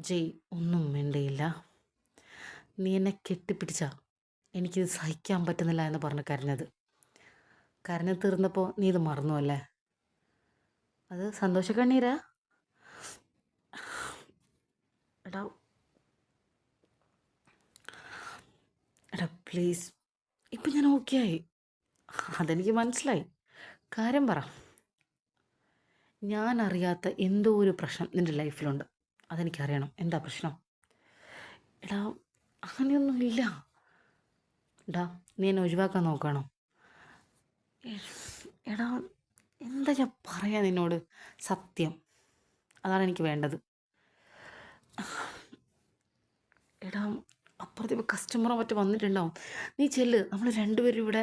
ജയ് ഒന്നും മിണ്ടിയില്ല. നീ എന്നെ കെട്ടിപ്പിടിച്ചാ എനിക്കിത് സഹിക്കാൻ പറ്റുന്നില്ല എന്ന് പറഞ്ഞ് കരഞ്ഞത്. കരഞ്ഞു തീർന്നപ്പോൾ നീ ഇത് മറന്നു അല്ലേ? അത് സന്തോഷക്കണ്ണീരാ? എടാ എടാ പ്ലീസ്, ഇപ്പം ഞാൻ ഓക്കെ ആയി. അതെനിക്ക് മനസ്സിലായി. കാര്യം പറ. ഞാൻ അറിയാത്ത എന്തോ ഒരു പ്രശ്നം നിൻ്റെ ലൈഫിലുണ്ട്. അതെനിക്കറിയണം. എന്താ പ്രശ്നം? എടാ അങ്ങനെയൊന്നും ഇല്ല. എടാ നീ എന്നെ ഒഴിവാക്കാൻ നോക്കുകയാണോ? എടാ എന്താ ഞാൻ പറയാ നിന്നോട്? സത്യം, അതാണ് എനിക്ക് വേണ്ടത്. എടാ അപ്പുറത്ത് ഇപ്പോൾ കസ്റ്റമറോ മറ്റോ വന്നിട്ടുണ്ടാവും. നീ ചെല്ല്, നമ്മൾ രണ്ടുപേരും ഇവിടെ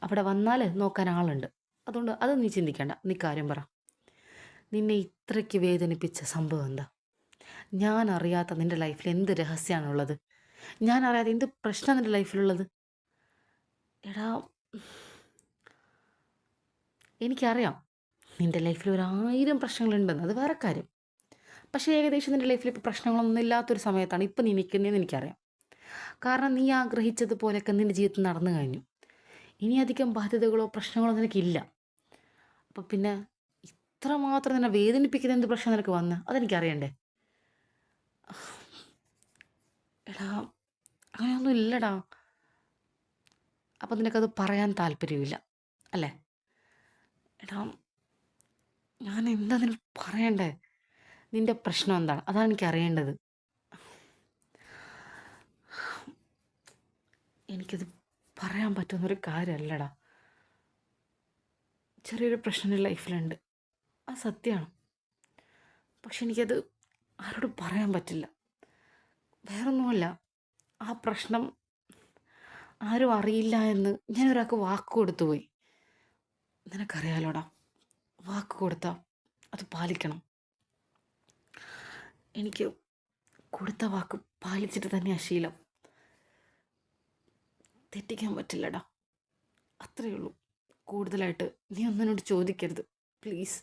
അവിടെ വന്നാൽ നോക്കാൻ ആളുണ്ട്. അതുകൊണ്ട് അത് നീ ചിന്തിക്കേണ്ട. നീ കാര്യം പറ. നിന്നെ ഇത്രയ്ക്ക് വേദനിപ്പിച്ച സംഭവം എന്താ? ഞാൻ അറിയാത്ത നിൻ്റെ ലൈഫിൽ എന്ത് രഹസ്യമാണുള്ളത്? ഞാൻ അറിയാതെ എന്ത് പ്രശ്നം നിൻ്റെ ലൈഫിലുള്ളത്? എടാ എനിക്കറിയാം നിൻ്റെ ലൈഫിൽ 1000 പ്രശ്നങ്ങളുണ്ടെന്ന്, അത് വേറെ കാര്യം. പക്ഷേ ഏകദേശം നിൻ്റെ ലൈഫിൽ ഇപ്പോൾ പ്രശ്നങ്ങളൊന്നും ഇല്ലാത്തൊരു സമയത്താണ് ഇപ്പം നീ നിൽക്കുന്നതെന്ന് എനിക്കറിയാം. കാരണം നീ ആഗ്രഹിച്ചതുപോലെയൊക്കെ നിൻ്റെ ജീവിതത്തിൽ നടന്നു കഴിഞ്ഞു. ഇനി അധികം ബാധ്യതകളോ പ്രശ്നങ്ങളോ നിനക്കില്ല. അപ്പം പിന്നെ ഇത്രമാത്രം നിന്നെ വേദനിപ്പിക്കുന്ന എന്ത് പ്രശ്നം നിനക്ക് വന്ന് അതെനിക്കറിയണ്ടേ? എടാ അങ്ങനെയൊന്നും ഇല്ലടാ. അപ്പം നിനക്കത് പറയാൻ താല്പര്യമില്ല അല്ലേ? എടാ ഞാൻ എന്താ നിനക്ക് പറയണ്ടേ? നിൻ്റെ പ്രശ്നം എന്താണ്? അതാണ് എനിക്ക് അറിയേണ്ടത്. എനിക്കത് പറയാൻ പറ്റുന്നൊരു കാര്യമല്ലടാ. ചെറിയൊരു പ്രശ്നം ലൈഫിലുണ്ട്, അത് സത്യമാണ്. പക്ഷെ എനിക്കത് ആരോടും പറയാൻ പറ്റില്ല. വേറൊന്നുമല്ല, ആ പ്രശ്നം ആരും അറിയില്ല എന്ന് ഞാൻ ഒരാൾക്ക് വാക്ക് കൊടുത്തു പോയി. നിനക്കറിയാലോടാ, വാക്ക് കൊടുത്താൽ അത് പാലിക്കണം. എനിക്ക് കൊടുത്ത വാക്ക് പാലിച്ചിട്ട് തന്നെയാണ് ശീലം. തെറ്റിക്കാൻ പറ്റില്ലടാ. അത്രയേ ഉള്ളൂ. കൂടുതലായിട്ട് നീ ഒന്നും എന്നോട് ചോദിക്കരുത് പ്ലീസ്.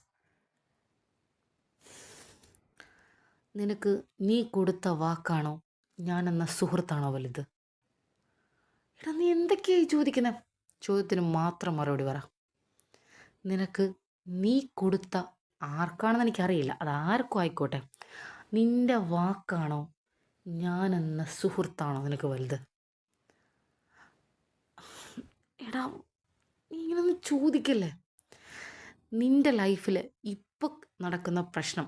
നിനക്ക് നീ കൊടുത്ത വാക്കാണോ ഞാനെന്ന സുഹൃത്താണോ വലുത്? എടാ നീ എന്തൊക്കെയായി ചോദിക്കുന്നത്? ചോദ്യത്തിന് മാത്രം മറുപടി പറ. നിനക്ക് നീ കൊടുത്ത ആർക്കാണെന്ന് എനിക്കറിയില്ല, അത് ആർക്കും ആയിക്കോട്ടെ, നിന്റെ വാക്കാണോ ഞാനെന്ന സുഹൃത്താണോ നിനക്ക് വലുത്? എടാ നീ ഇങ്ങനൊന്നും ചോദിക്കല്ലേ. നിന്റെ ലൈഫിൽ ഇപ്പം നടക്കുന്ന പ്രശ്നം